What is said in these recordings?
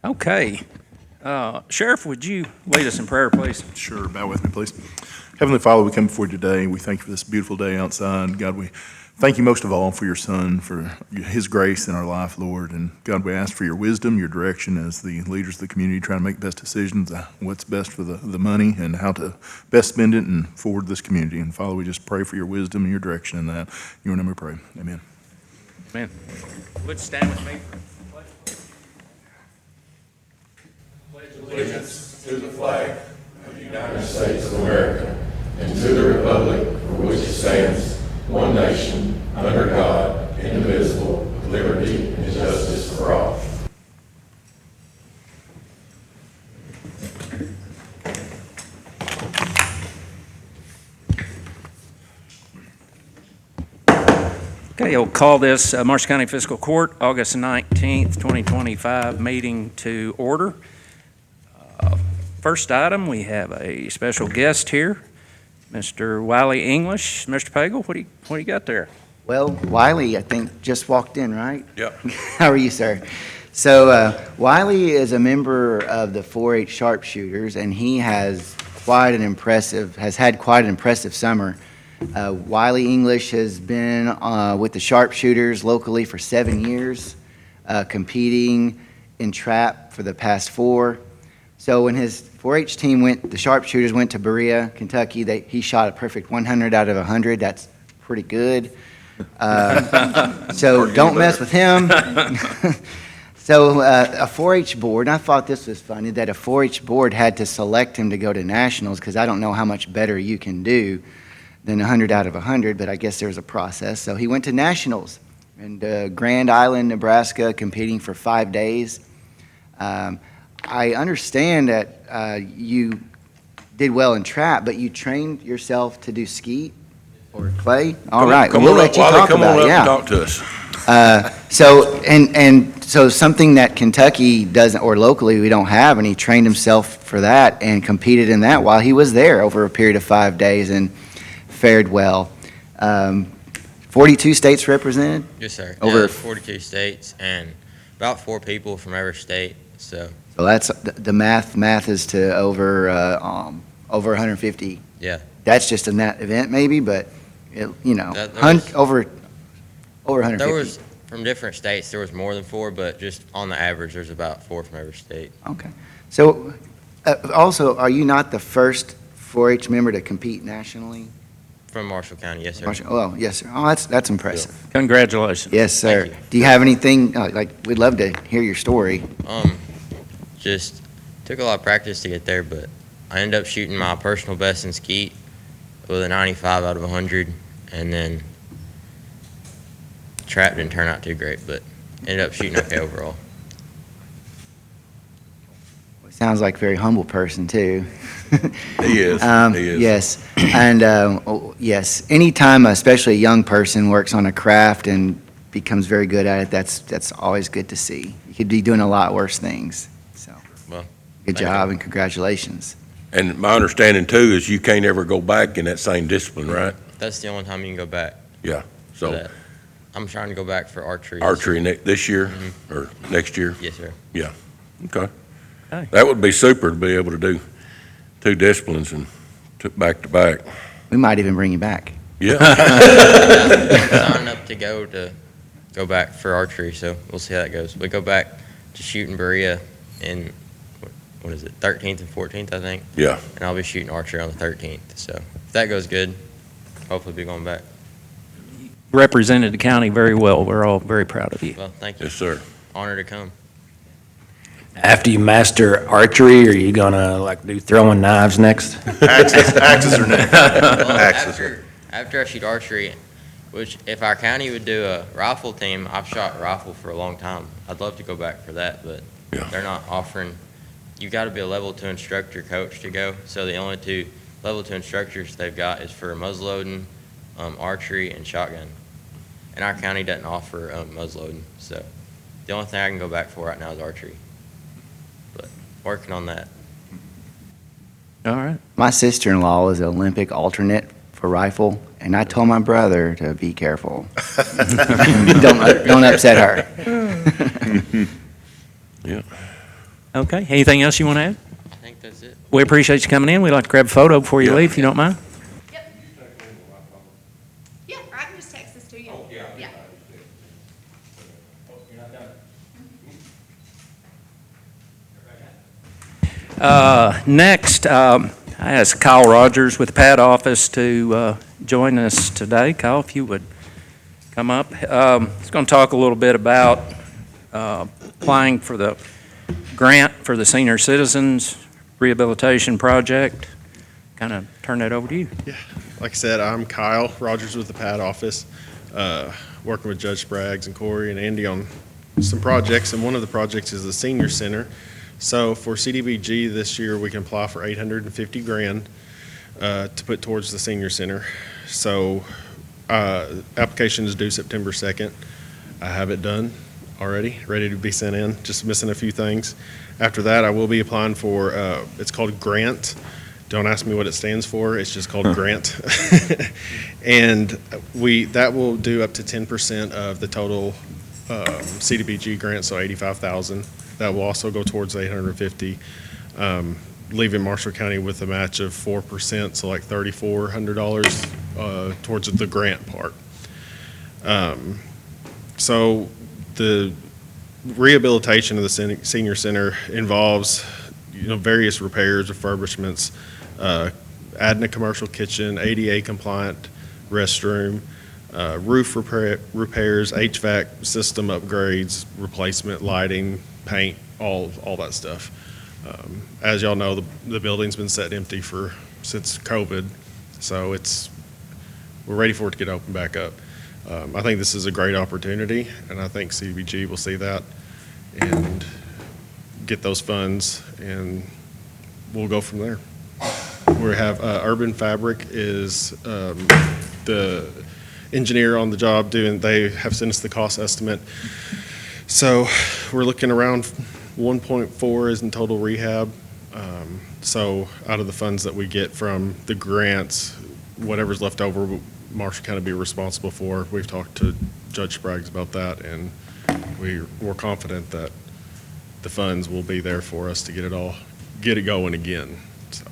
Okay. Sheriff, would you lead us in prayer, please? Sure, bow with me, please. Heavenly Father, we come before you today. We thank you for this beautiful day outside. God, we thank you most of all for your Son, for his grace in our life, Lord. And God, we ask for your wisdom, your direction as the leaders of the community try to make best decisions, what's best for the money and how to best spend it and forward this community. And Father, we just pray for your wisdom and your direction in that. In your name we pray. Amen. Amen. Would stand with me? Allegiance to the flag of the United States of America and to the republic for which it stands, one nation, under God, indivisible, with liberty and justice for all. Okay, I'll call this Marshall County Fiscal Court, August 19th, 2025 meeting to order. First item, we have a special guest here, Mr. Wiley English. Mr. Pagel, what do you got there? Well, Wiley, I think, just walked in, right? Yep. How are you, sir? So Wiley is a member of the 4-H sharpshooters, and he has had quite an impressive summer. Wiley English has been with the sharpshooters locally for 7 years, competing in trap for the past 4. So when his 4-H team the sharpshooters went to Berea, Kentucky, he shot a perfect 100 out of 100. That's pretty good. So don't mess with him. So a 4-H board, and I thought this was funny, that a 4-H board had to select him to go to nationals, because I don't know how much better you can do than 100 out of 100, but I guess there's a process. So he went to nationals in Grand Island, Nebraska, competing for 5 days. I understand that you did well in trap, but you trained yourself to do skeet or clay? All right, we'll let you talk about it. Yeah. Talk to us. So something that Kentucky doesn't, or locally we don't have, and he trained himself for that and competed in that while he was there over a period of 5 days and fared well. 42 states represented? Yes, sir. Over 42 states and about 4 people from every state. So that's the math is to over 150. Yeah. That's just in that event maybe, but over 150. There was from different states. There was more than 4, but just on the average, there's about 4 from every state. Okay. So also, are you not the first 4-H member to compete nationally? From Marshall County, yes, sir. Oh, yes, sir. Oh, that's impressive. Congratulations. Yes, sir. Thank you. Do you have anything, we'd love to hear your story. Just took a lot of practice to get there, but I ended up shooting my personal best in skeet with a 95 out of 100, and then trap didn't turn out too great, but ended up shooting okay overall. Sounds like a very humble person, too. He is. He is. Yes. And, yes, anytime, especially a young person, works on a craft and becomes very good at it, that's always good to see. You could be doing a lot worse things. So, Well, good job and congratulations. And my understanding too is you can't ever go back in that same discipline, right? that's the only time you can go back. Yeah. for So that. I'm trying to go back for archery. this year or next year? Yes, sir. Yeah. Okay. Okay. That would be super to be able to do 2 disciplines and back to back. We might even bring you back. Yeah. Signing up to go back for archery, so we'll see how that goes. We go back to shooting Berea in, what is it, 13th and 14th, I think, Yeah. and I'll be shooting archery on the 13th. So if that goes good, hopefully be going back. Represented the county very well. We're all very proud of you. Well, thank you. Yes, sir. Honor to come. After you master archery, are you gonna do throwing knives next? Axes are next. Well, Axes. after I shoot archery, which if our county would do a rifle team, I've shot rifle for a long time. I'd love to go back for that, but Yeah. they're not offering. You got to be a level 2 instructor coach to go. So the only 2 level 2 instructors they've got is for muzzleloading, archery, and shotgun. And our county doesn't offer muzzleloading, so the only thing I can go back for right now is archery. But working on that. All right. My sister-in-law is an Olympic alternate for rifle, and I told my brother to be careful. Don't upset her. Yeah. Okay, anything else you want to add? I think that's it. We appreciate you coming in. We'd like to grab a photo before you Yeah. leave, if you don't mind. Yep. Yeah, or I can just text this to you. Yeah. Next, I asked Kyle Rogers with the PAD office to join us today. Kyle, if you would come up. He's going to talk a little bit about applying for the grant for the senior citizens rehabilitation project. Kind of turn that over to you. Like I said, I'm Kyle Rogers with the PAD office, working with Judge Spraggs and Corey and Andy on some projects, and one of the projects is the senior center. So for CDBG this year, we can apply for $850,000 to put towards the senior center. So application is due September 2nd. I have it done already, ready to be sent in, just missing a few things. After that, I will be applying for, it's called Grant. Don't ask me what it stands for, it's just called Grant. And that will do up to 10% of the total CDBG grant, so $85,000. That will also go towards the $850,000, leaving Marshall County with a match of 4%, so like $3,400 towards the grant part. So the rehabilitation of the senior center involves, various repairs, refurbishments, adding a commercial kitchen, ADA compliant restroom, roof repairs, HVAC system upgrades, replacement, lighting, paint, all that stuff. As y'all know, the building's been set empty since COVID, so we're ready for it to get open back up. I think this is a great opportunity, and I think CDBG will see that and get those funds, and we'll go from there. We have Urban Fabric is the engineer on the job they have sent us the cost estimate. So we're looking around 1.4 is in total rehab. So out of the funds that we get from the grants, whatever's left over, Marshall County be responsible for. We've talked to Judge Spraggs about that, and we're confident that the funds will be there for us to get it going again. So.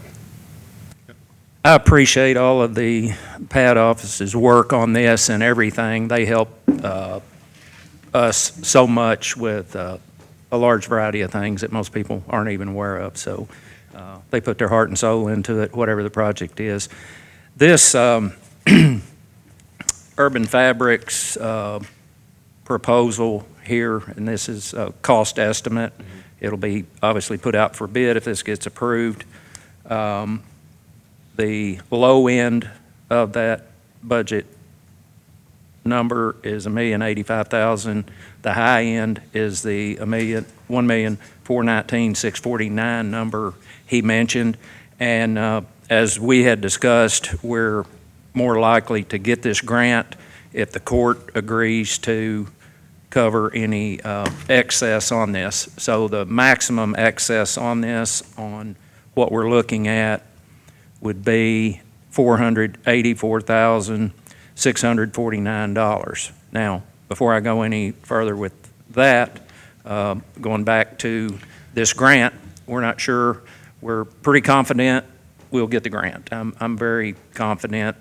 I appreciate all of the PAD office's work on this and everything. They help us so much with a large variety of things that most people aren't even aware of. So they put their heart and soul into it, whatever the project is. This Urban Fabrics proposal here, and this is a cost estimate. It'll be obviously put out for bid if this gets approved. The low end of that budget number is $1,085,000. The high end is the $1,419,649 number he mentioned. And as we had discussed, we're more likely to get this grant if the court agrees to cover any excess on this. So the maximum excess on this, on what we're looking at, would be $484,649. Now, before I go any further with that, going back to this grant, we're not sure. We're pretty confident we'll get the grant. I'm very confident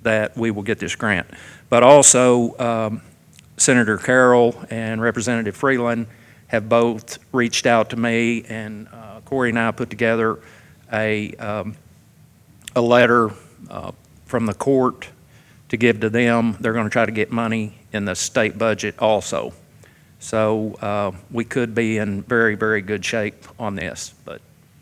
that we will get this grant. But also, Senator Carroll and Representative Freeland have both reached out to me, and Corey and I put together a letter from the court to give to them. They're going to try to get money in the state budget also. So we could be in very, very good shape on this, but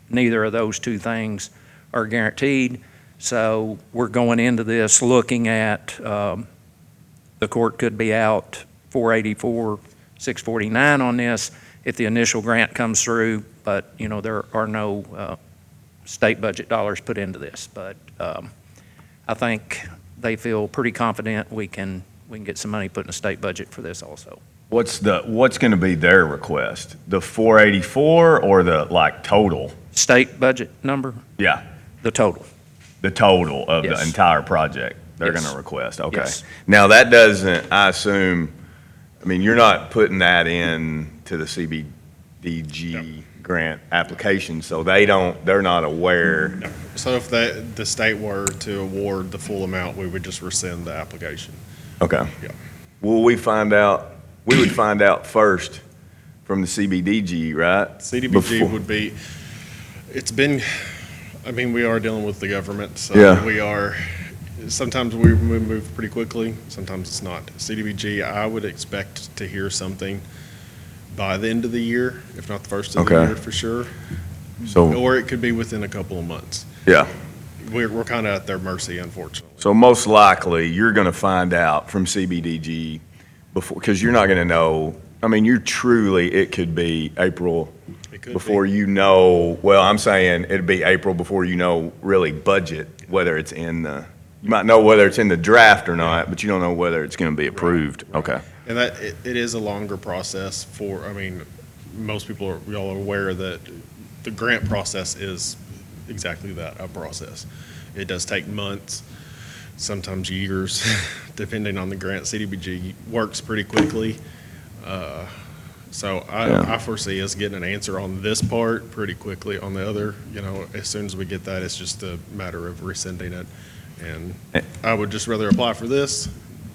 neither of those two things are guaranteed. So we're going into this looking at the court could be out $484,649 on this if the initial grant comes through, but there are no state budget dollars put into this. But I think they feel pretty confident we can get some money put in the state budget for this also. What's going to be their request? The 484 or the total? State budget number? Yeah, The total. the total of Yes. the entire project. They're Yes. going to request. Okay. Yes. Now that doesn't, I assume, you're not putting that in to the CDBG grant application, so they're not aware. So if the state were to award the full amount, we would just rescind the application. Okay. Yeah. Will we find out, we would find out first from the CBDG, right? CDBG Before- would be, it's been, I mean, we are dealing with the government, so Yeah. we are, sometimes we move pretty quickly, sometimes it's not. CDBG, I would expect to hear something by the end of the year, if not the first of the Okay. year for sure. So, Or it could be within a couple of months. yeah. We're kind of at their mercy, unfortunately. So most likely, you're going to find out from CBDG before, because you're not going to know, I mean, it could be April It could before be. you know, well, I'm saying it'd be April before you know really budget, whether it's in the, you might know whether it's in the draft or not, but you don't know whether it's going to be approved. Right. Okay. And that, it is a longer process for, I mean, most people are, y'all are aware that the grant process is exactly that, a process. It does take months, sometimes years, depending on the grant. CDBG works pretty quickly. So Yeah. I foresee us getting an answer on this part pretty quickly. On the other, as soon as we get that, it's just a matter of rescinding it. And I would just rather apply for this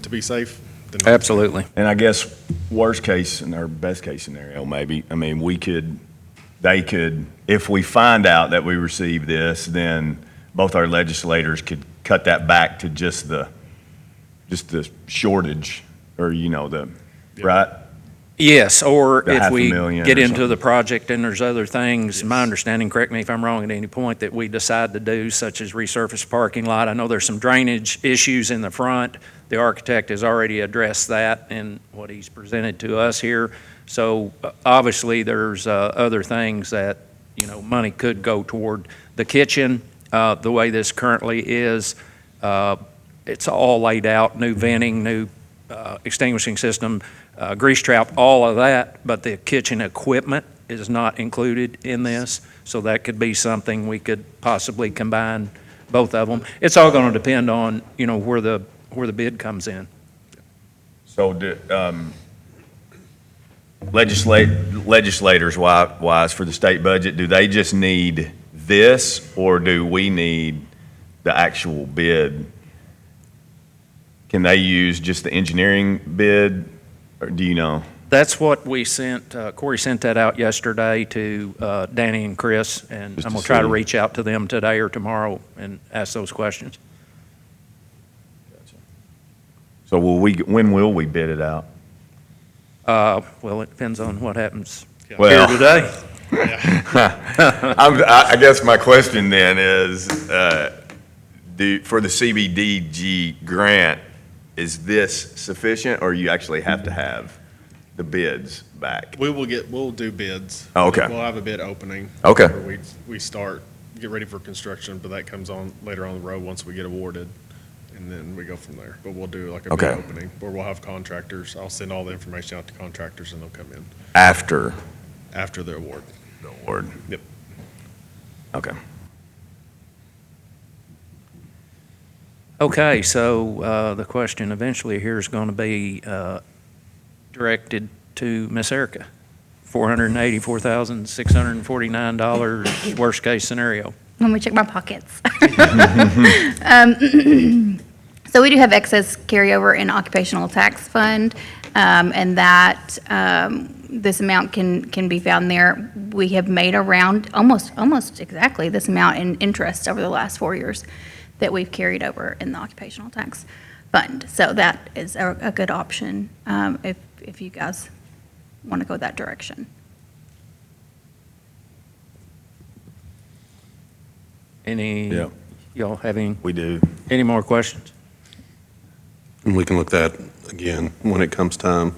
to be safe than not. Absolutely. And I guess worst case and our best case scenario, maybe, I mean, they could, if we find out that we receive this, then both our legislators could cut that back to just the shortage, or, right? Yes, or The if we $500,000 get or into the something. project and there's other things, my Yes. understanding, correct me if I'm wrong at any point, that we decide to do, such as resurface parking lot. I know there's some drainage issues in the front. The architect has already addressed that in what he's presented to us here. So obviously, there's other things that, money could go toward. The kitchen, the way this currently is, it's all laid out, new venting, new extinguishing system, grease trap, all of that, but the kitchen equipment is not included in this, so that could be something we could possibly combine both of them. It's all going to depend on, where the bid comes in. So, legislators wise for the state budget, do they just need this, or do we need the actual bid? Can they use just the engineering bid, or do you know? That's what we sent, Corey sent that out yesterday to Danny and Chris, and Just I'm to going to try to see. reach out to them today or tomorrow and ask those questions. So when will we bid it out? Well, it depends on what happens here Well, today. I guess my question then is, for the CBDG grant, is this sufficient, or you actually have to have the bids back? We'll do bids. Oh, okay. We'll have a bid opening. Okay. Where we get ready for construction, but that comes on later on the road once we get awarded, and then we go from there. But we'll do like a bid Okay. opening, where we'll have contractors. I'll send all the information out to contractors, and they'll come in After after the award. the award? Yep. Okay. Okay, so the question eventually here is going to be directed to Miss Erica. $484,649, worst case scenario. Let me check my pockets. So we do have excess carryover in occupational tax fund, and that, this amount can be found there. We have made around almost exactly this amount in interest over the last 4 years that we've carried over in the occupational tax fund. So that is a good option, if you guys want to go that direction. Yeah. Y'all have We do. any more questions? And we can look at that again when it comes time.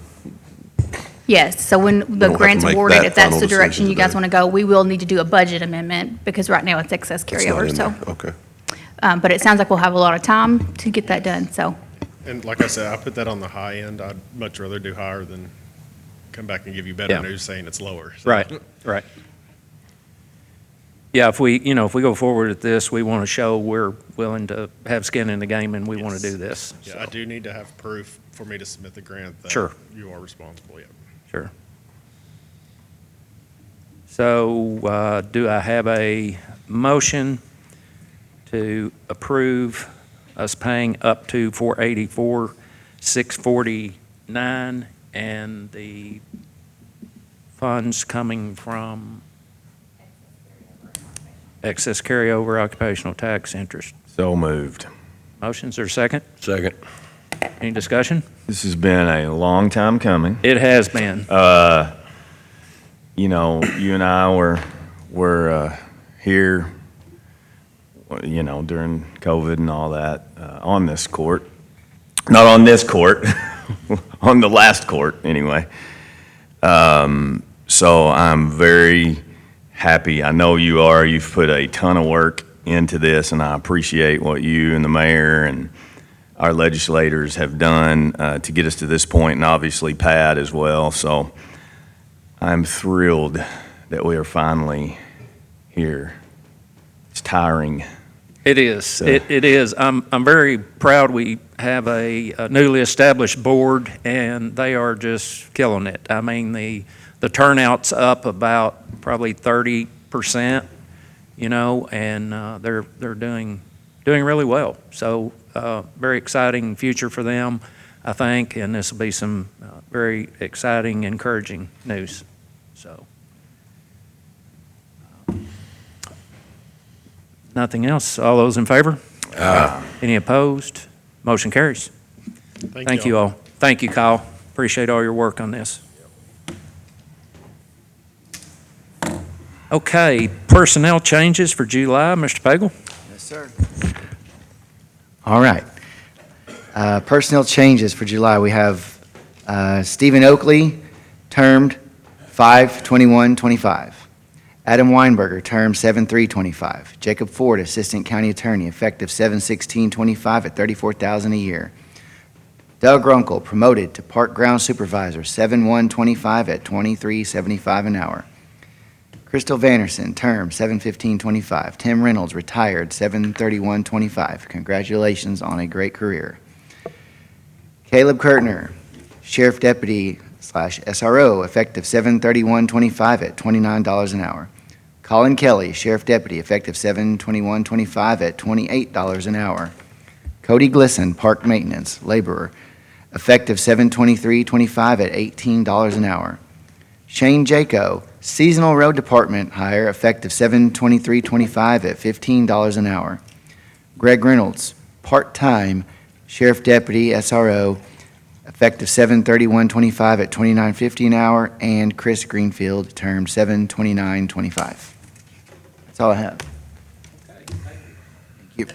Yes, so when don't the have to grant's make awarded, that if that's final the direction decision you guys today. want to go, we will need to do a budget amendment, because right now it's excess It's not carryover, in so. there. Okay. But it sounds like we'll have a lot of time to get that done, so. And like I said, I put that on the high end. I'd much rather do higher than come back and give you better Yeah. news saying it's lower. So- Right. Yeah, if we go forward with this, we want to show we're willing to have skin in the game and we want to Yes. do this. Yeah, I do need to have proof for me to submit the grant that Sure. you are responsible, yeah. Sure. So do I have a motion to approve us paying up to $484,649 and the funds coming from excess carryover occupational tax interest? So moved. Motions or second? Second. Any discussion? This has been a long time coming. It has been. You know, you and I were here, you know, during COVID and all that, on this court. Not on this court, on the last court, anyway. So I'm very happy. I know you are. You've put a ton of work into this, and I appreciate what you and the mayor and our legislators have done to get us to this point, and obviously Pat as well. So I'm thrilled that we are finally here. It's tiring. It is. It is. I'm very proud we have a newly established board, and they are just killing it. I mean, the turnout's up about probably 30%, you know, and they're doing really well. So very exciting future for them, I think, and this will be some very exciting, encouraging news. So. Nothing else. All those in favor? Aye. Any opposed? Motion carries. Thank you all. Thank you, Kyle. Appreciate all your work on this. Okay, personnel changes for July. Mr. Pagel? Yes, sir. All right. Personnel changes for July. We have Stephen Oakley, termed 5/21/25. Adam Weinberger, term 7/3/25. Jacob Ford, Assistant County Attorney, effective 7/16/25 at $34,000 a year. Doug Runkle, promoted to Park Ground Supervisor, 7/1/25 at $23.75 an hour. Crystal Vanderson, term 7/15/25. Tim Reynolds, retired 7/31/25. Congratulations on a great career. Caleb Kurtner, Sheriff Deputy / SRO, effective 7/31/25 at $29 an hour. Colin Kelly, Sheriff Deputy, effective 7/21/25 at $28 an hour. Cody Glisson, Park Maintenance, Laborer, effective 7/23/25 at $18 an hour. Shane Jaco, Seasonal Road Department hire, effective 7/23/25 at $15 an hour. Greg Reynolds, part-time Sheriff Deputy, SRO, effective 7/31/25 at $29.50 an hour, and Chris Greenfield, term 7/29/25. That's all I have. Thank you.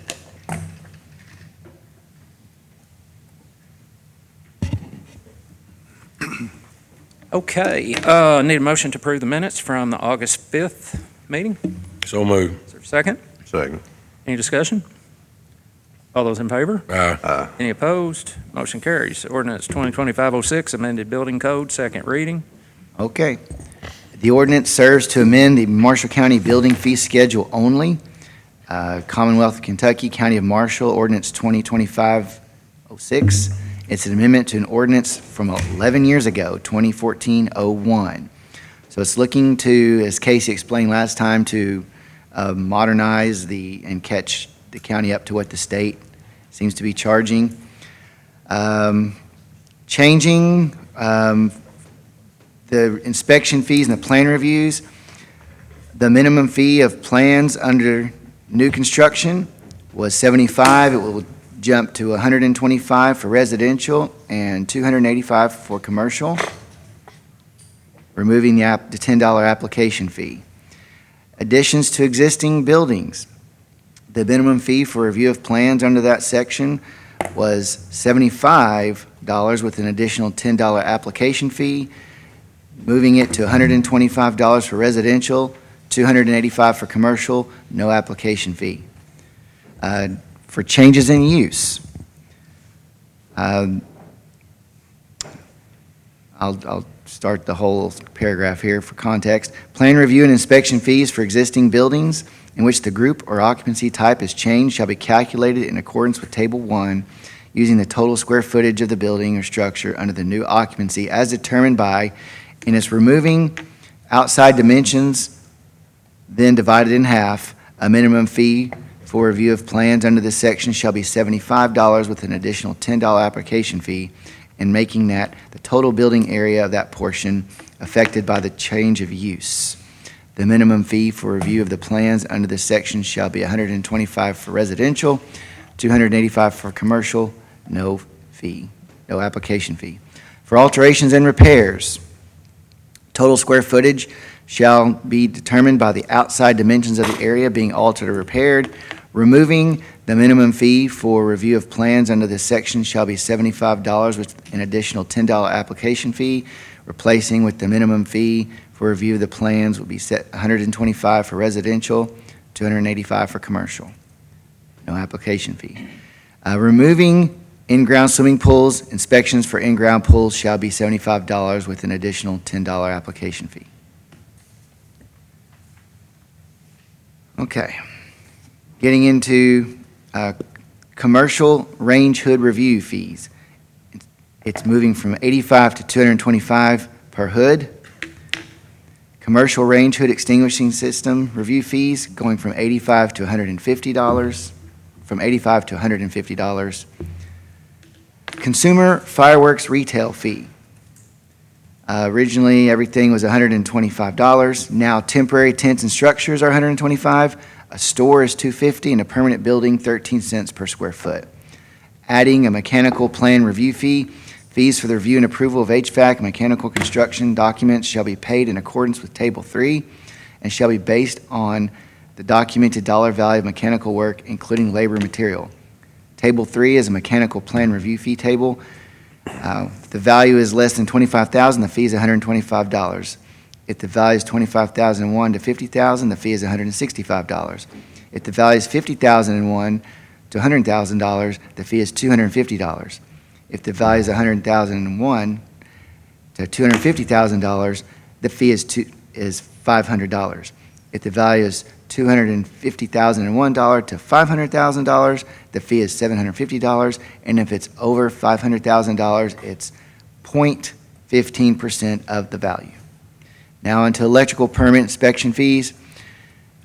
Okay, need a motion to approve the minutes from the August 5th meeting. So moved. Is there a second? Second. Any discussion? All those in favor? Aye. Any opposed? Motion carries. Ordinance 2025-06, amended building code, second reading. Okay. The ordinance serves to amend the Marshall County building fee schedule only. Commonwealth of Kentucky, County of Marshall, Ordinance 2025-06. It's an amendment to an ordinance from 11 years ago, 2014-01. So it's looking to, as Casey explained last time, to modernize and catch the county up to what the state seems to be charging. Changing the inspection fees and the plan reviews. The minimum fee of plans under new construction was $75. It will jump to $125 for residential and $285 for commercial, removing the $10 application fee. Additions to existing buildings. The minimum fee for review of plans under that section was $75 with an additional $10 application fee, moving it to $125 for residential, $285 for commercial, no application fee. For changes in use, I'll start the whole paragraph here for context. Plan review and inspection fees for existing buildings in which the group or occupancy type is changed shall be calculated in accordance with Table 1 using the total square footage of the building or structure under the new occupancy as determined by, and it's removing outside dimensions then divided in half. A minimum fee for review of plans under this section shall be $75 with an additional $10 application fee, and making that the total building area of that portion affected by the change of use. The minimum fee for review of the plans under this section shall be $125 for residential, $285 for commercial, no fee, no application fee. For alterations and repairs, total square footage shall be determined by the outside dimensions of the area being altered or repaired. Removing the minimum fee for review of plans under this section shall be $75 with an additional $10 application fee. Replacing with the minimum fee for review of the plans will be set $125 for residential, $285 for commercial. No application fee. Removing in-ground swimming pools, inspections for in-ground pools shall be $75 with an additional $10 application fee. Okay. Getting into commercial range hood review fees. It's moving from $85 to $225 per hood. Commercial range hood extinguishing system review fees going from $85 to $150, from $85 to $150. Consumer fireworks retail fee. Originally, everything was $125. Now, temporary tents and structures are $125. A store is $250, and a permanent building, 13 cents per square foot. Adding a mechanical plan review fee. Fees for the review and approval of HVAC and mechanical construction documents shall be paid in accordance with Table 3 and shall be based on the documented dollar value of mechanical work, including labor and material. Table 3 is a mechanical plan review fee table. If the value is less than $25,000, the fee is $125. If the value is $25,001 to $50,000, the fee is $165. If the value is $50,001 to $100,000, the fee is $250. If the value is $100,001 to $250,000, the fee is $500. If the value is $250,001 to $500,000, the fee is $750. And if it's over $500,000, it's 0.15% of the value. Now into electrical permit inspection fees.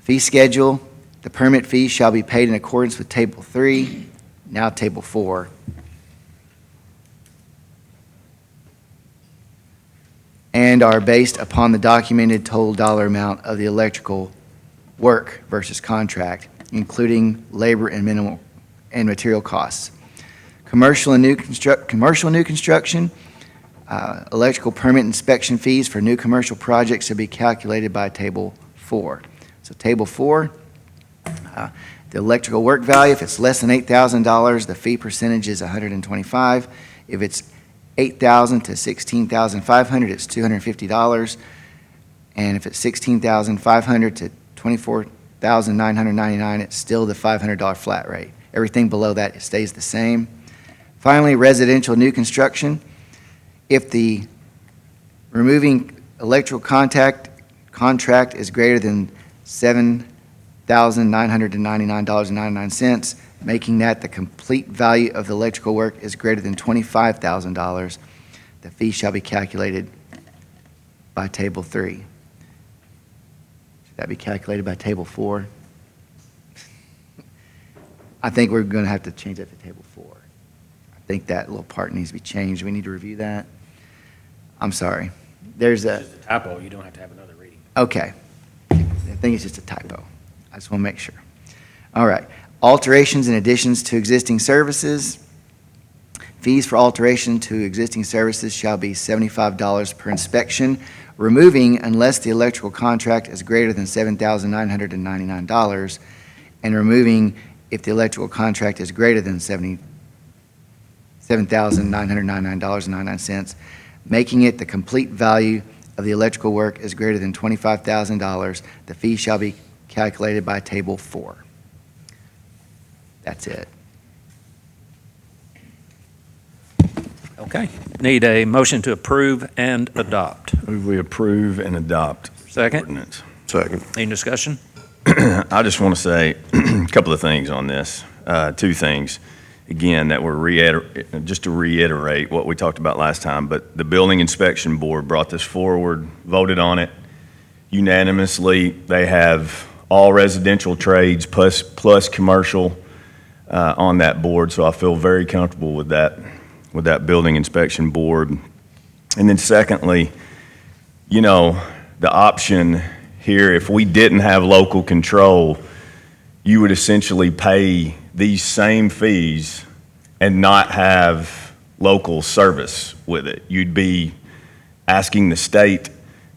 Fee schedule. The permit fee shall be paid in accordance with Table 3, now Table 4. And are based upon the documented total dollar amount of the electrical work versus contract, including labor and minimal and material costs. Commercial new construction, electrical permit inspection fees for new commercial projects should be calculated by Table 4. So Table 4, the electrical work value, if it's less than $8,000, the fee percentage is $125. If it's $8,000 to $16,500, it's $250. And if it's $16,500 to $24,999, it's still the $500 flat rate. Everything below that, it stays the same. Finally, residential new construction. If the removing electrical contract is greater than $7,999.99, making that the complete value of the electrical work is greater than $25,000, the fee shall be calculated by Table 3. Should that be calculated by Table 4? I think we're going to have to change that to Table 4. I think that little part needs to be changed. We need to review that. I'm sorry. There's a It's just a typo, you don't have to have another reading. Okay. I think it's just a typo. I just want to make sure. All right. Alterations and additions to existing services. Fees for alteration to existing services shall be $75 per inspection, removing unless the electrical contract is greater than $7,999, and removing if the electrical contract is greater than $7,999.99, making it the complete value of the electrical work is greater than $25,000. The fee shall be calculated by Table 4. That's it. Okay. Need a motion to approve and adopt. Move we approve and adopt Second. ordinance. Second. Any discussion? I just want to say a couple of things on this. Two things. Again, that we're just to reiterate what we talked about last time, but the Building Inspection Board brought this forward, voted on it, unanimously. They have all residential trades plus commercial on that board, so I feel very comfortable with that building inspection board. And then secondly, you know, the option here, if we didn't have local control, you would essentially pay these same fees and not have local service with it. You'd be asking the state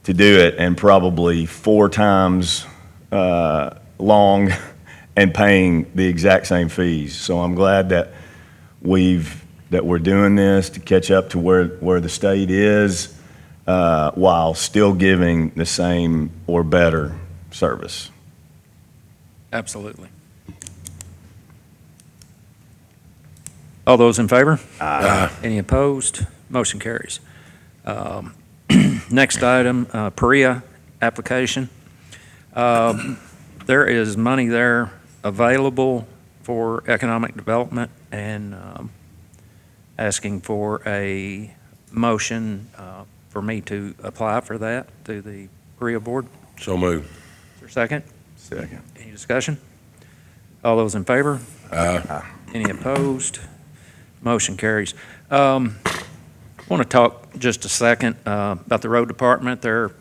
to do it and probably 4 times long and paying the exact same fees. So I'm glad that we're doing this to catch up to where the state is while still giving the same or better service. Absolutely. All those in favor? Aye. Any opposed? Motion carries. Next item, PREA application. There is money there available for economic development, and asking for a motion for me to apply for that to the PREA board. So moved. Is there a second? Second. Any discussion? All those in favor? Aye. Any opposed? Motion carries. I want to talk just a second about the road department. They're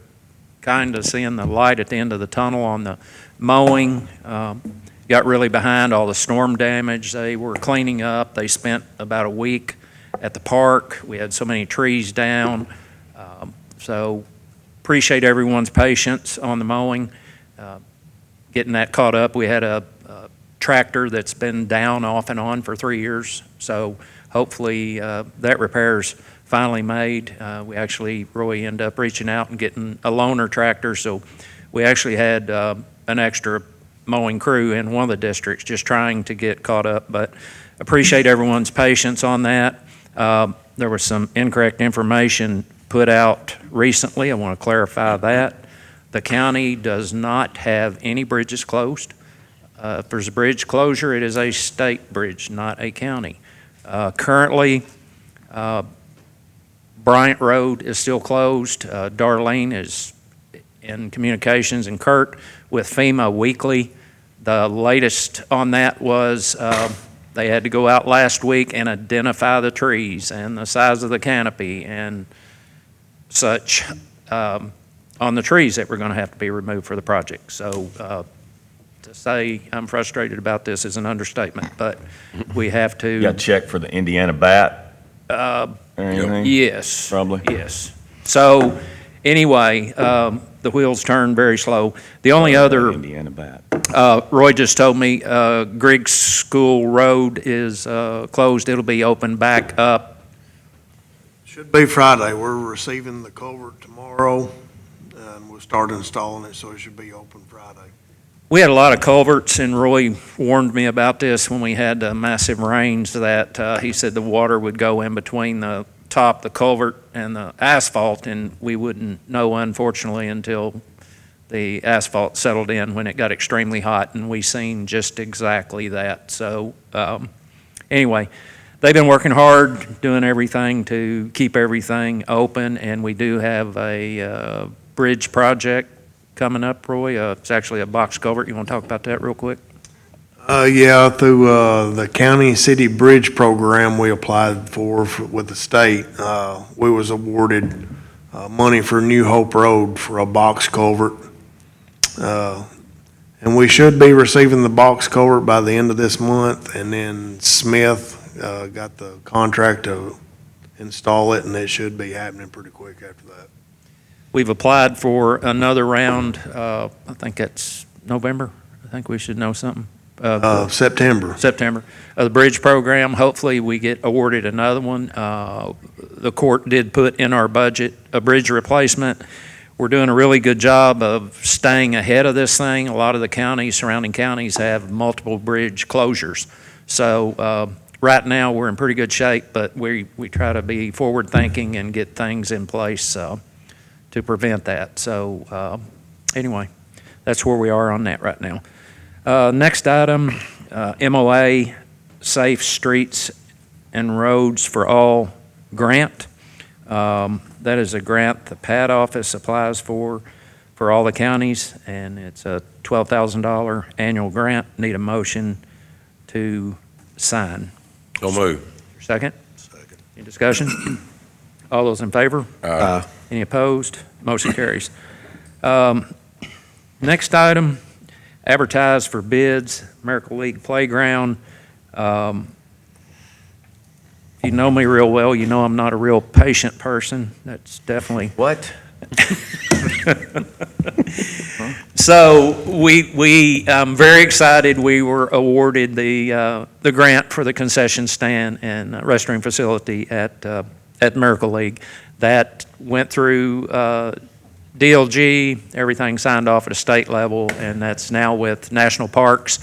kind of seeing the light at the end of the tunnel on the mowing. Got really behind all the storm damage. They were cleaning up. They spent about a week at the park. We had so many trees down. So appreciate everyone's patience on the mowing, getting that caught up. We had a tractor that's been down off and on for 3 years. So hopefully that repair's finally made. We actually really ended up reaching out and getting a loaner tractor. So we actually had an extra mowing crew in one of the districts just trying to get caught up. But appreciate everyone's patience on that. There was some incorrect information put out recently. I want to clarify that. The county does not have any bridges closed. If there's a bridge closure, it is a state bridge, not a county. Currently, Bryant Road is still closed. Darlene is in communications, and Kurt with FEMA weekly. The latest on that was they had to go out last week and identify the trees and the size of the canopy and such on the trees that were going to have to be removed for the project. So to say I'm frustrated about this is an understatement, but we have to. You got to check for the Indiana bat or anything? Yes. Probably. Yes. So anyway, the wheels turn very slow. The only other, Indiana bat. Roy just told me, Griggs School Road is closed. It'll be open back up. Should be Friday. We're receiving the culvert tomorrow, and we'll start installing it, so it should be open Friday. We had a lot of culverts, and Roy warned me about this when we had massive rains, that he said the water would go in between the top, the culvert, and the asphalt, and we wouldn't know, unfortunately, until the asphalt settled in when it got extremely hot, and we seen just exactly that. So anyway, they've been working hard, doing everything to keep everything open, and we do have a bridge project coming up, Roy. It's actually a box culvert. You want to talk about that real quick? Yeah, through the county city bridge program we applied for with the state, we was awarded money for New Hope Road for a box culvert. And we should be receiving the box culvert by the end of this month, and then Smith got the contract to install it, and it should be happening pretty quick after that. We've applied for another round. I think it's November. I think we should know something. September. September. The bridge program, hopefully we get awarded another one. The court did put in our budget a bridge replacement. We're doing a really good job of staying ahead of this thing. A lot of the counties, surrounding counties, have multiple bridge closures. So right now we're in pretty good shape, but we try to be forward thinking and get things in place to prevent that. So anyway, that's where we are on that right now. Next item, MOA, Safe Streets and Roads for All grant. That is a grant the PAD office applies for. for all the counties, and it's a $12,000 annual grant. Need a motion to sign. So move. Second? Second. Any discussion? All those in favor? Aye. Any opposed? Motion carries. Next item, advertise for bids, Miracle League Playground. If you know me real well, you know I'm not a real patient person. That's definitely. What? So I'm very excited. We were awarded the grant for the concession stand and restroom facility at Miracle League. That went through DLG, everything signed off at a state level, and that's now with National Parks.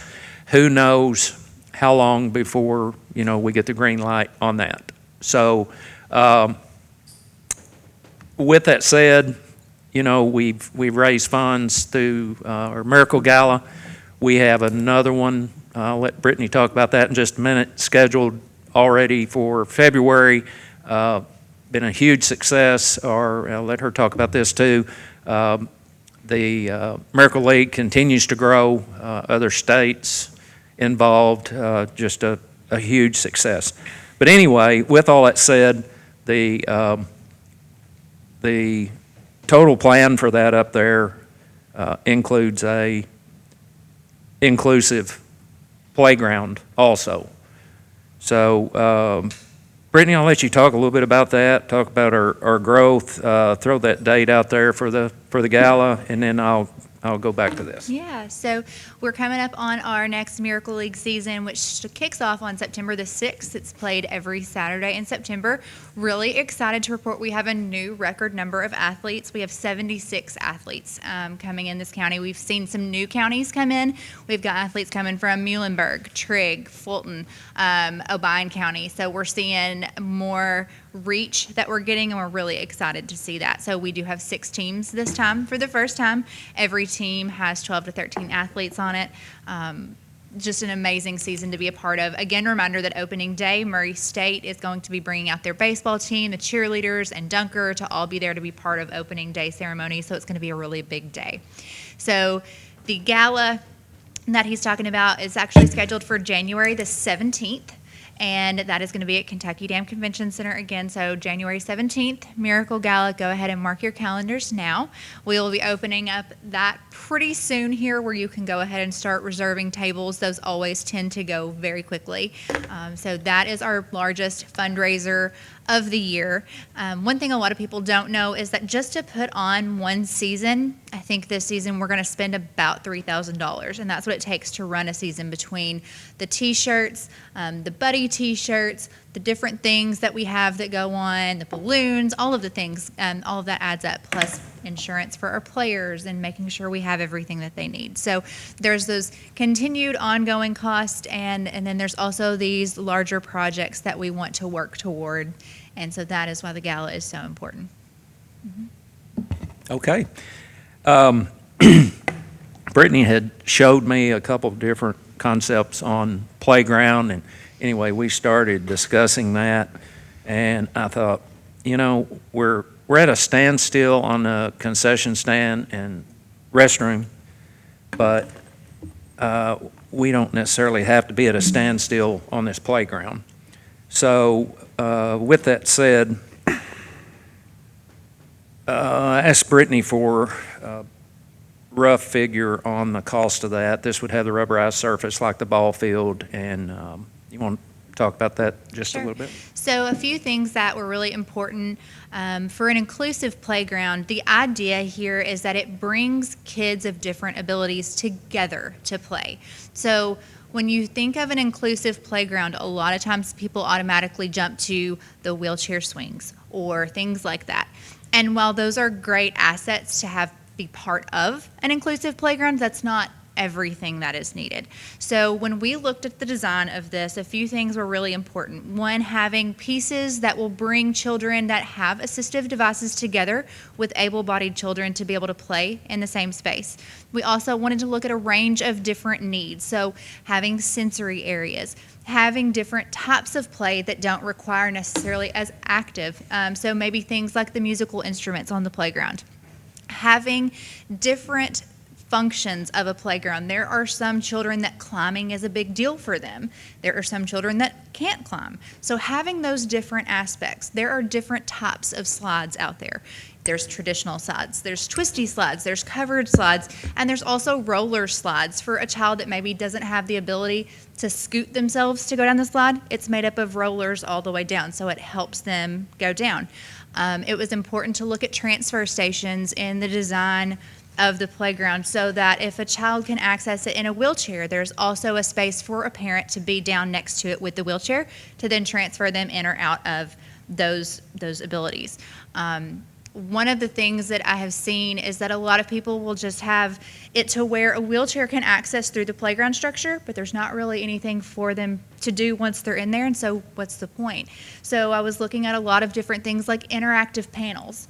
Who knows how long before, we get the green light on that. So with that said, we've raised funds through our Miracle Gala. We have another one, I'll let Brittany talk about that in just a minute, scheduled already for February. Been a huge success, or I'll let her talk about this too. The Miracle League continues to grow, other states involved, just a huge success. But anyway, with all that said, the total plan for that up there includes a inclusive playground also. So, Brittany, I'll let you talk a little bit about that, talk about our growth, throw that date out there for the gala, and then I'll go back to this. Yeah, so we're coming up on our next Miracle League season, which kicks off on September the 6th. It's played every Saturday in September. Really excited to report we have a new record number of athletes. We have 76 athletes coming in this county. We've seen some new counties come in. We've got athletes coming from Muhlenberg, Trigg, Fulton, Obion County. So we're seeing more reach that we're getting, and we're really excited to see that. So we do have 6 teams this time for the first time. Every team has 12 to 13 athletes on it. Just an amazing season to be a part of. Again, reminder that opening day, Murray State is going to be bringing out their baseball team, the cheerleaders, and Dunker to all be there to be part of opening day ceremony. So it's going to be a really big day. So the gala that he's talking about is actually scheduled for January the 17th. And that is going to be at Kentucky Dam Convention Center again. So January 17th, Miracle Gala. Go ahead and mark your calendars now. We will be opening up that pretty soon here, where you can go ahead and start reserving tables. Those always tend to go very quickly. So that is our largest fundraiser of the year. One thing a lot of people don't know is that just to put on one season, I think this season we're going to spend about $3,000, and that's what it takes to run a season, between the T-shirts, the buddy T-shirts, the different things that we have that go on, the balloons, all of the things, all of that adds up, plus insurance for our players and making sure we have everything that they need. So there's those continued ongoing costs, and then there's also these larger projects that we want to work toward, and so that is why the gala is so important. Okay. Brittany had showed me a couple of different concepts on playground, and anyway, we started discussing that, and I thought, we're at a standstill on the concession stand and restroom, but we don't necessarily have to be at a standstill on this playground. So with that said, I asked Brittany for a rough figure on the cost of that. This would have the rubberized surface like the ball field, and you want to talk about that just a little bit? So a few things that were really important for an inclusive playground. The idea here is that it brings kids of different abilities together to play. So when you think of an inclusive playground, a lot of times people automatically jump to the wheelchair swings or things like that. And while those are great assets to be part of an inclusive playground, that's not everything that is needed. So when we looked at the design of this, a few things were really important. One, having pieces that will bring children that have assistive devices together with able-bodied children to be able to play in the same space. We also wanted to look at a range of different needs. So having sensory areas, having different types of play that don't require necessarily as active. So maybe things like the musical instruments on the playground. having different functions of a playground. There are some children that climbing is a big deal for them. There are some children that can't climb. So having those different aspects, there are different types of slides out there. There's traditional slides, there's twisty slides, there's covered slides, and there's also roller slides for a child that maybe doesn't have the ability to scoot themselves to go down the slide. It's made up of rollers all the way down, so it helps them go down. It was important to look at transfer stations in the design of the playground so that if a child can access it in a wheelchair, there's also a space for a parent to be down next to it with the wheelchair to then transfer them in or out of those abilities. One of the things that I have seen is that a lot of people will just have it to where a wheelchair can access through the playground structure, but there's not really anything for them to do once they're in there, and so what's the point? So I was looking at a lot of different things like interactive panels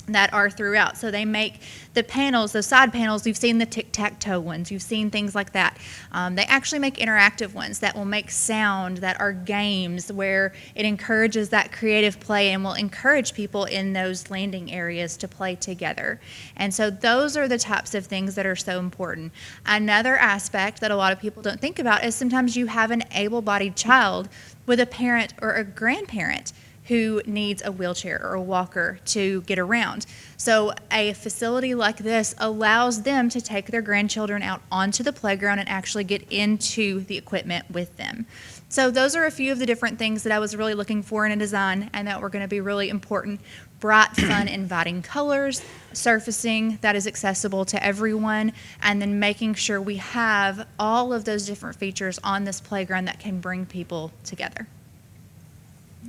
that are throughout. So they make the panels, those side panels, you've seen the tic-tac-toe ones, you've seen things like that. They actually make interactive ones that will make sound, that are games where it encourages that creative play and will encourage people in those landing areas to play together. And so those are the types of things that are so important. Another aspect that a lot of people don't think about is sometimes you have an able-bodied child with a parent or a grandparent who needs a wheelchair or a walker to get around. So a facility like this allows them to take their grandchildren out onto the playground and actually get into the equipment with them. So those are a few of the different things that I was really looking for in a design and that were going to be really important. Bright, fun, inviting colors, surfacing that is accessible to everyone, and then making sure we have all of those different features on this playground that can bring people together.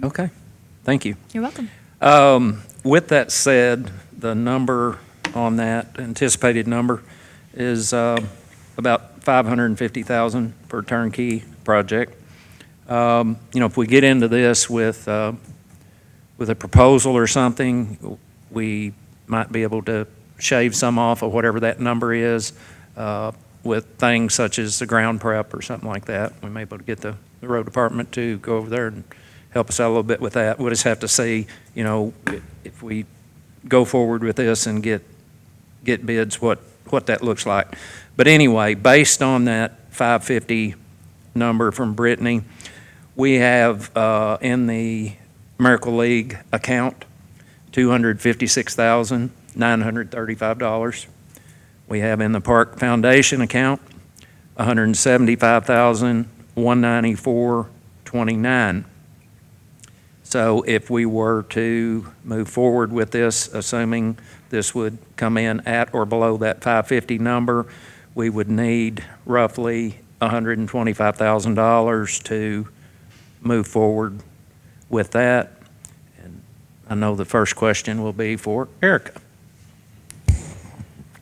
Okay, thank you. You're welcome. With that said, the number on that, anticipated number, is about $550,000 for a turnkey project. If we get into this with a proposal or something, we might be able to shave some off of whatever that number is with things such as the ground prep or something like that. We may be able to get the road department to go over there and help us out a little bit with that. We'll just have to see, if we go forward with this and get bids, what that looks like. But anyway, based on that 550 number from Brittany, we have in the Miracle League account $256,935. We have in the Park Foundation account $175,194.29. So if we were to move forward with this, assuming this would come in at or below that 550 number, we would need roughly $125,000 to move forward with that. And I know the first question will be for Erica.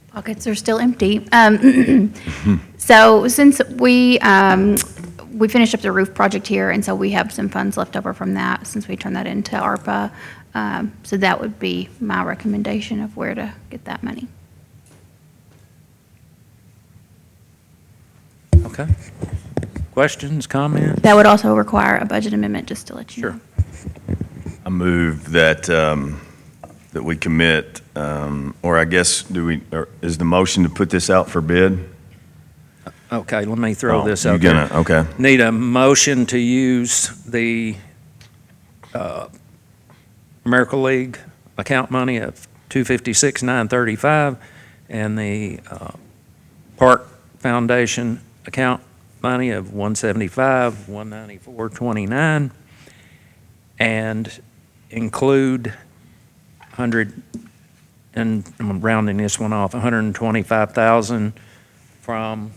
Pockets are still empty. So since we finished up the roof project here, and so we have some funds left over from that since we turned that into ARPA. So that would be my recommendation of where to get that money. Okay. Questions, comments? That would also require a budget amendment, just to let you know. Sure. I move that we commit, or I guess, is the motion to put this out for bid? Okay, let me throw this out you're there. gonna, okay. Need a motion to use the Miracle League account money of $256,935 and the Park Foundation account money of $175,194.29, and include and I'm rounding this one off, $125,000 from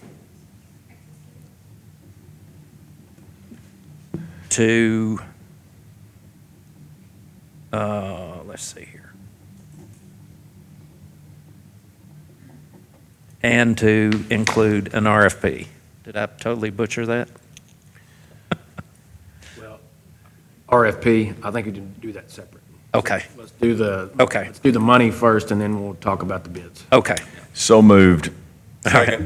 to, let's see here, and to include an RFP. Did I totally butcher that? Well, RFP, I think we can do that separate. Okay, Let's do the. Okay. Let's do the money first, and then we'll talk about the bids. okay. So moved. All right.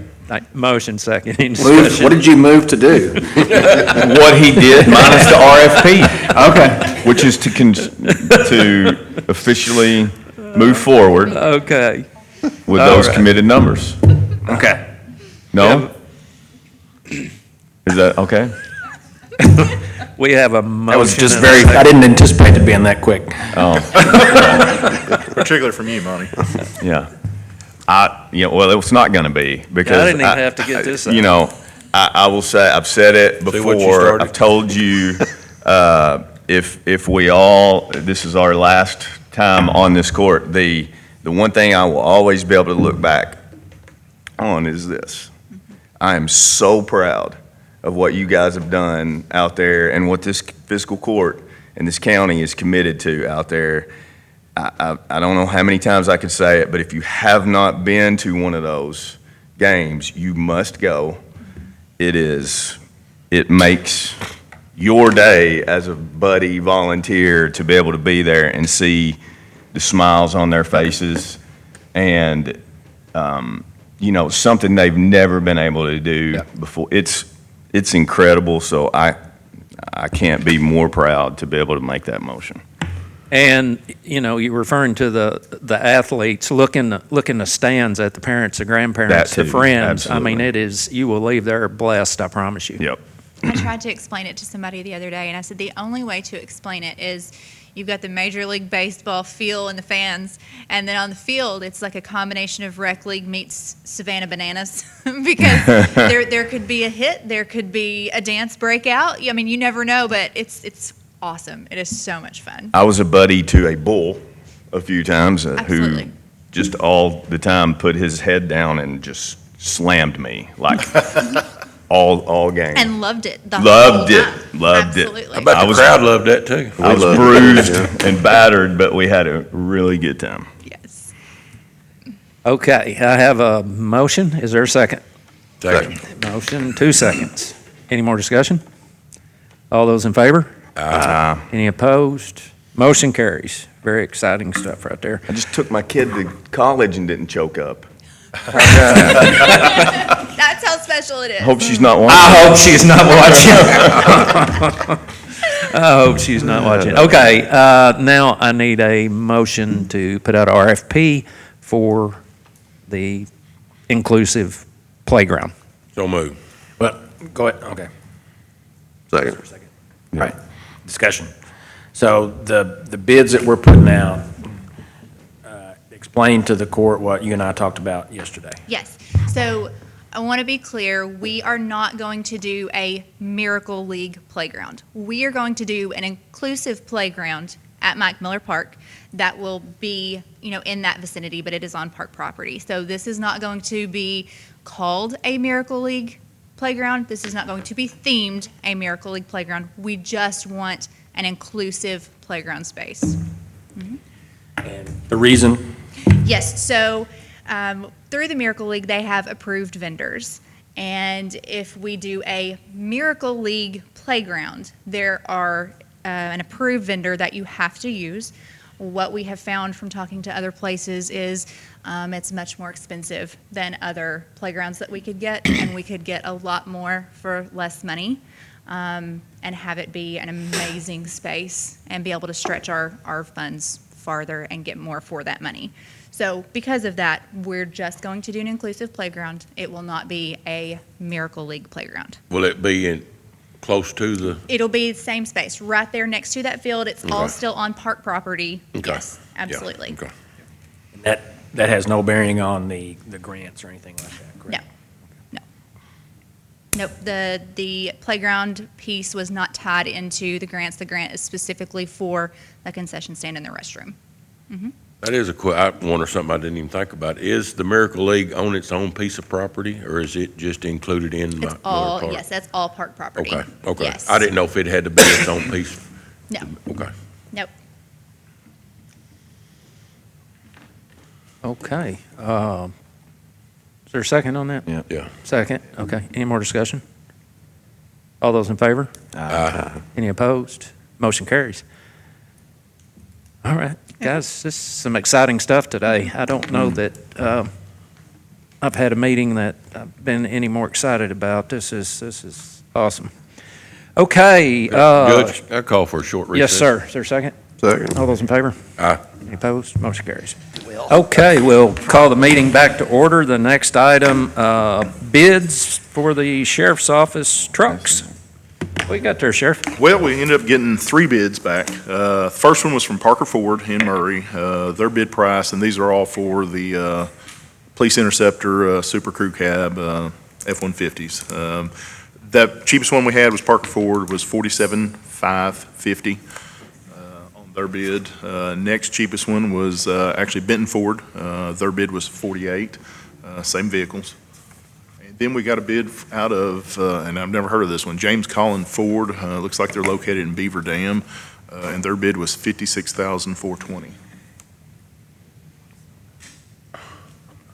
Motion second, any Move, discussion? what did you move to do? What he did minus the RFP. Okay. Which is to officially move forward. Okay. with All those right. committed numbers. Okay. No? Is that, okay? We have a That was motion. just and a very, I second. didn't anticipate it being that quick. Oh, Particularly from you, Monty. yeah. Well, it's not gonna be, because. I didn't even have to get this out. You know, I will say, I've said it See what you before, started? I've told you, if we all, this is our last time on this court, the one thing I will always be able to look back on is this. I am so proud of what you guys have done out there and what this fiscal court and this county is committed to out there. I don't know how many times I can say it, but if you have not been to one of those games, you must go. It makes your day as a buddy volunteer to be able to be there and see the smiles on their faces and, something they've never been able to do before. It's incredible, so I can't be more proud to be able to make that motion. And, you're referring to the athletes, look in the stands at the parents, the grandparents, That the too, friends. I absolutely. mean, it is, you will leave there blessed, I promise you. Yep. I tried to explain it to somebody the other day, and I said the only way to explain it is you've got the Major League Baseball feel and the fans, and then on the field, it's like a combination of Rec League meets Savannah Bananas because there could be a hit, there could be a dance breakout. I mean, you never know, but it's awesome. It is so much fun. I was a buddy to a bull a few times who Absolutely. just all the time put his head down and just slammed me like all game. And loved it. Loved it. Time. Loved it. Absolutely. I bet the crowd loved that too. I was bruised and battered, but we had a really good time. Yes. Okay, I have a motion. Is there a second? Second. Motion, 2 seconds. Any more discussion? All those in favor? Any opposed? Motion carries. Very exciting stuff right there. I just took my kid to college and didn't choke up. That's how special it is. Hope she's not watching. I hope she's not watching. I hope she's not watching. Okay, now I need a motion to put out RFP for the inclusive playground. So move. Well, go ahead, okay. Second. All right, discussion. So the bids that we're putting out, explain to the court what you and I talked about yesterday. Yes. So I want to be clear, we are not going to do a Miracle League playground. We are going to do an inclusive playground at Mike Miller Park that will be, in that vicinity, but it is on park property. So this is not going to be called a Miracle League playground. This is not going to be themed a Miracle League playground. We just want an inclusive playground space. And the reason, Yes, so through the Miracle League, they have approved vendors. And if we do a Miracle League playground, there are an approved vendor that you have to use. What we have found from talking to other places is it's much more expensive than other playgrounds that we could get, and we could get a lot more for less money and have it be an amazing space and be able to stretch our funds farther and get more for that money. So because of that, we're just going to do an inclusive playground. It will not be a Miracle League playground. Will it be close to the? It'll be the same space, right there next to that field. It's all Okay. still on park proproperty. Okay. Yes, Yeah, absolutely. Okay. that has no bearing on the grants or anything like that, correct? No. Nope, the playground piece was not tied into the grants. The grant is specifically for the concession stand and the restroom. That is I wonder something I didn't even think about. Is the Miracle League on its own piece of property, or is it just included in It's Miller all, Park? yes, that's all park property. Okay. Yes. I didn't know if it had to be its own piece. No, Okay. nope. Okay. Is there a second on that? Yeah. Second, okay. Any more discussion? All those in favor? Any opposed? Motion carries. All right, guys, this is some exciting stuff today. I don't know that I've had a meeting that I've been any more excited about. This is awesome. Okay. Judge, I call for a short recess. Yes, sir. Is there a second? Second. All those in favor? Aye. Any opposed? Motion carries. Okay, we'll call the meeting back to order. The next item, bids for the sheriff's office trucks. What you got there, Sheriff? Well, we ended up getting 3 bids back. First one was from Parker Ford in Murray, their bid price, and these are all for the Police Interceptor, Super Crew Cab, F-150s. That cheapest one we had was Parker Ford, was $47,550 on their bid. Next cheapest one was actually Benton Ford. Their bid was $48, same vehicles. Then we got a bid out of, and I've never heard of this one, James Collin Ford. Looks like they're located in Beaver Dam, and their bid was $56,420.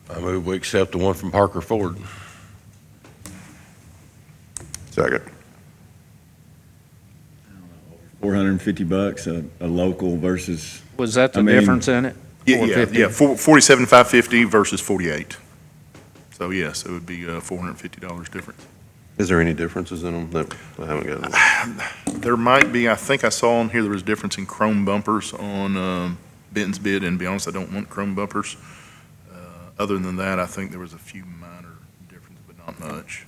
I move we accept the one from Parker Ford. Second. $450, a local versus, Was that the I mean- difference in it? Yeah, 450? 47,550 versus 48. So yes, it would be $450 difference. Is there any differences in them that I haven't got? There might be, I think I saw on here there was a difference in chrome bumpers on Benton's bid, and to be honest, I don't want chrome bumpers. Other than that, I think there was a few minor differences, but not much.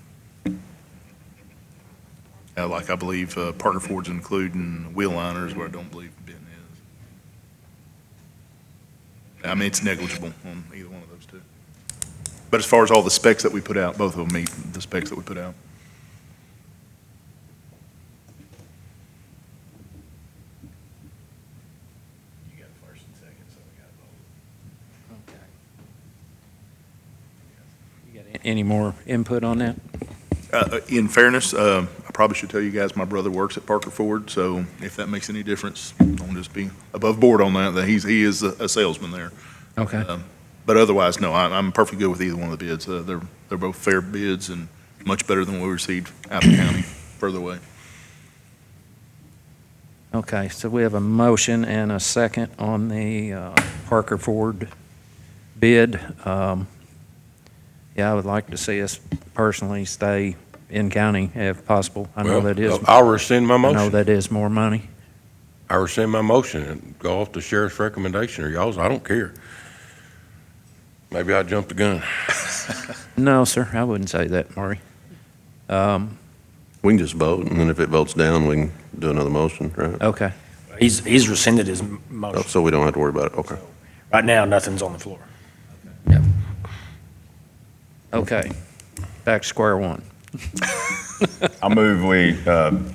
Like I believe Parker Ford's including wheel liners, where I don't believe Benton is. I mean, it's negligible on either one of those two. But as far as all the specs that we put out, both of them meet the specs that we put out. You got first and second, so we got both. Okay. You got any more input on that? In fairness, I probably should tell you guys, my brother works at Parker Ford, so if that makes any difference, don't just be above board on that he is a salesman there. Okay. But otherwise, no, I'm perfectly good with either one of the bids. They're both fair bids and much better than what we received out of the county, further away. Okay, so we have a motion and a second on the Parker Ford bid. Yeah, I would like to see us personally stay in county if possible. I know that is. I'll rescind my I know motion. that is more money. I rescind my motion and go off the sheriff's recommendation or y'all's. I don't care. Maybe I jumped the gun. No, sir, I wouldn't say that, Maury. We can just vote, and then if it votes down, we can do another motion, right? Okay, He's rescinded his Oh, motion. so we don't have to worry about it, okay. Right now, nothing's on the floor. okay. Back to square one. I move we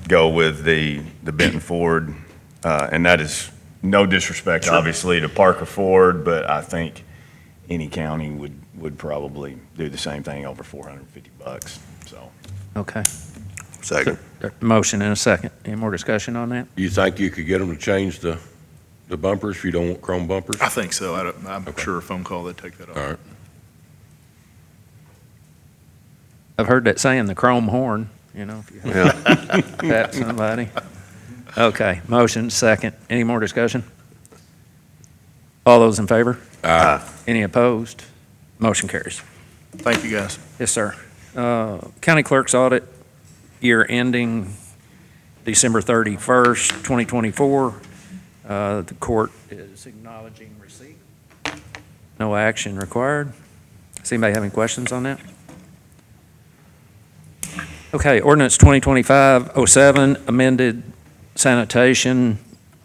go with the Benton Ford, and that is no disrespect, obviously, to Parker Ford, but I think any county would probably do the same thing over $450, so. Okay. Second. Motion and a second. Any more discussion on that? You think you could get them to change the bumpers if you don't want chrome bumpers? I think so. I'm sure a phone call, they'd take that off. All right. I've heard that saying, the chrome horn, if you Yeah. pat somebody. Okay, motion, second. Any more discussion? All those in favor? Aye. Any opposed? Motion carries. Thank you, guys. Yes, sir. County clerk's audit, year ending December 31st, 2024. The court is acknowledging receipt. No action required. Does anybody have any questions on that? Okay, ordinance 2025-07, amended sanitation,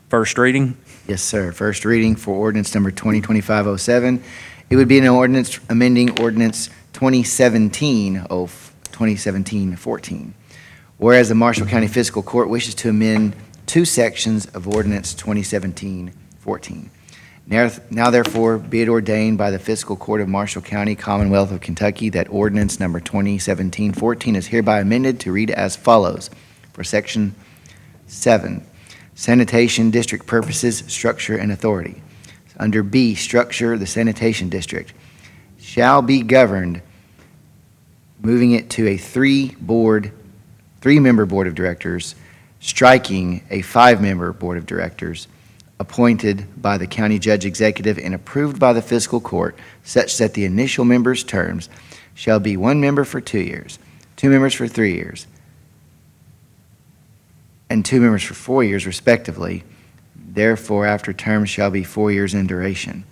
first reading. Yes, sir. First reading for ordinance number 2025-07. It would be an ordinance amending ordinance 2017-14. Whereas the Marshall County Fiscal Court wishes to amend 2 sections of ordinance 2017-14. Now therefore be it ordained by the Fiscal Court of Marshall County, Commonwealth of Kentucky, that ordinance number 2017-14 is hereby amended to read as follows. For section 7, sanitation district purposes, structure, and authority. Under B, structure, the sanitation district shall be governed, moving it to a 3-member board of directors, striking a 5-member board of directors, appointed by the county judge executive and approved by the fiscal court, such that the initial members' terms shall be 1 member for 2 years, 2 members for 3 years, and 2 members for 4 years respectively, Therefore, after terms shall be 4 years in duration.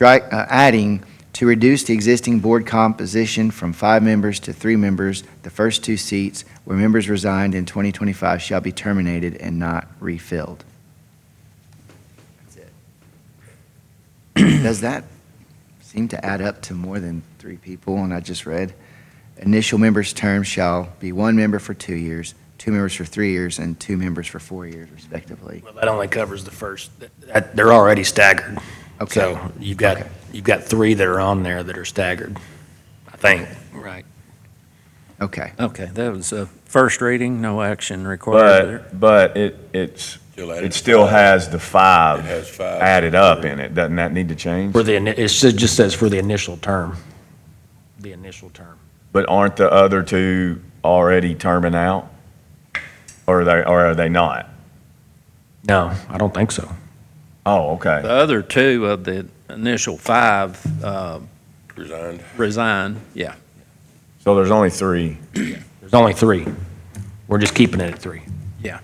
Adding, to reduce the existing board composition from 5 members to 3 members, the first 2 seats where members resigned in 2025 shall be terminated and not refilled. That's it. Does that seem to add up to more than 3 people? And I just read, initial members' terms shall be 1 member for 2 years, 2 members for 3 years, and 2 members for 4 years, respectively. Well, that only covers the first, they're already staggered. Okay. So you've got 3 that are on there that are staggered, I think. Right. Okay. Okay, that was a first reading, no action required there. But it still has the 5 It has 5. added up in it. Doesn't that need to change? It just says for the initial term. The initial term. But aren't the other 2 already terming out? Or are they not? No, I don't think so. Oh, okay. The other 2 of the initial 5 Resigned. yeah. So there's only 3. There's only 3. We're just keeping it at 3. Yeah.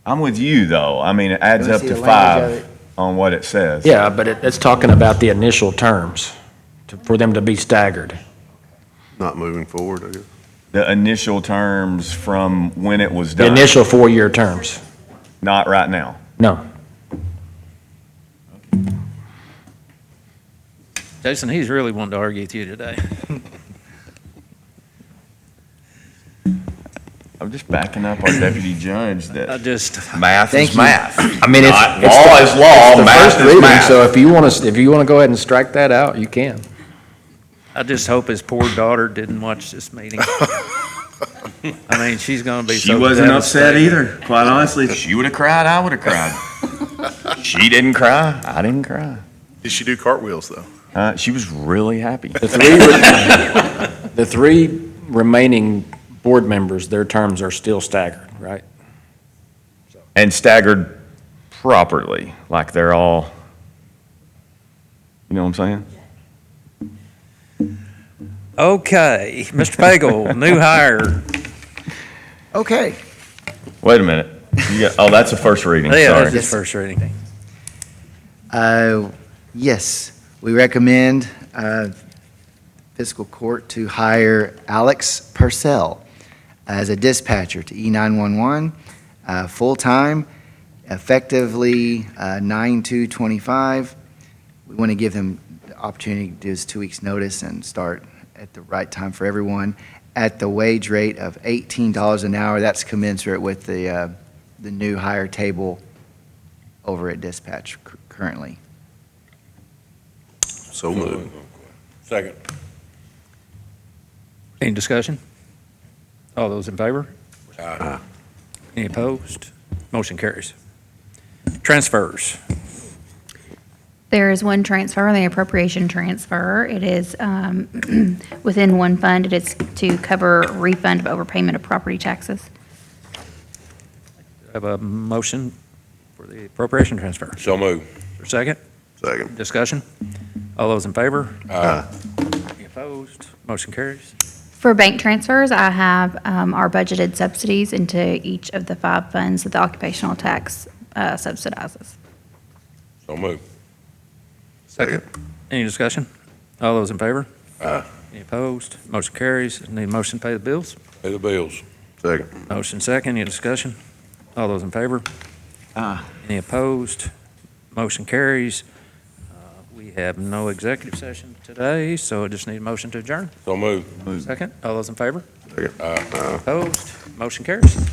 I'm with you, though. I mean, it adds Let me up see to the language of 5 on what it says. Yeah, but it's talking about the initial terms, for them to be staggered. Not moving forward, I guess. The initial terms from when it was The done. initial 4-year terms. Not right now. No. Jason, he's really wanting to argue with you today. I'm just backing up our deputy judge I that just, math Thank is you. math. I mean, it's Not the- law is law, it's the math first is reading, math. So if you want to go ahead and strike that out, you can. I just hope his poor daughter didn't watch this meeting. I mean, she's gonna be so She wasn't upset devastated. either, quite honestly. If she would have cried, I would have cried. She didn't cry, I didn't cry. Did she do cartwheels, though? She was really happy. The 3 remaining board members, their terms are still staggered, right? And staggered properly, like they're all, you know what I'm saying? Okay, Mr. Pagel, new hire. Okay. Wait a minute. That's a first reading, Yeah, sorry. that's his first reading. Yes, we recommend Fiscal Court to hire Alex Purcell as a dispatcher to E911, full-time, effectively 9/2/25. We want to give them the opportunity to do his 2 weeks' notice and start at the right time for everyone at the wage rate of $18 an hour. That's commensurate with the new hire table over at dispatch currently. So moved. Second. Any discussion? All those in favor? Aye. Any opposed? Motion carries. Transfers. There is one transfer, the appropriation transfer. It is within one fund. It is to cover refund of overpayment of property taxes. Have a motion for the appropriation transfer. So moved. For second? Second. Discussion? All those in favor? Aye. Any opposed? Motion carries. For bank transfers, I have our budgeted subsidies into each of the 5 funds that the occupational tax subsidizes. So moved. Second. Any discussion? All those in favor? Aye. Any opposed? Motion carries. Need a motion to pay the bills? Pay the bills. Second. Motion second. Any discussion? All those in favor? Any opposed? Motion carries. We have no executive session today, so I just need a motion to adjourn. So moved. Second. All those in favor? Second. Aye. Opposed? Motion carries.